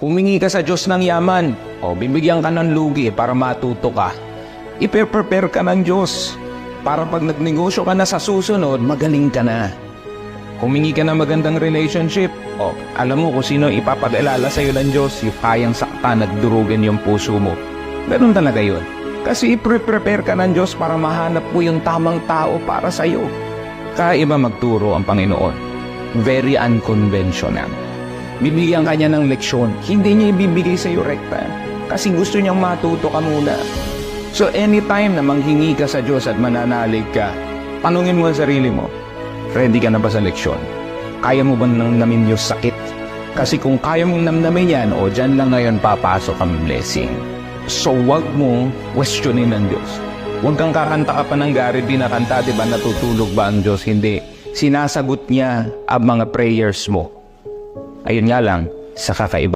Humingi ka sa Diyos ng yaman. O, bibigyan ka ng lugi para matuto ka. I-prepare ka ng Diyos para pag nagnegosyo ka na sa susunod, magaling ka na. Humingi ka ng magandang relationship. O, alam mo kung sino ipapag-alala sa'yo ng Diyos, yung kayang saktan at durugan yung puso mo. Ganun talaga yun. Kasi i-prepare ka ng Diyos para mahanap mo yung tamang tao para sa'yo. Kaiba magturo ang Panginoon. Very unconventional. Bibigyan ka niya ng leksyon. Hindi niya ibibigay sa'yo rekta. Kasi gusto niyang matuto ka muna. So anytime na manghingi ka sa Diyos at mananalig ka, tanungin mo ang sarili mo, ready ka na ba sa leksyon? Kaya mo ba namnamin yung sakit? Kasi kung kaya mong namnamin yan, o dyan lang ngayon papasok ang blessing. So wag mo questionin ng Diyos. Huwag kang kakanta ka pa ng Gary B na kanta, diba natutulog ba ang Diyos? Hindi. Sinasagot niya ang mga prayers mo. Ayun nga lang, sa kakaiba.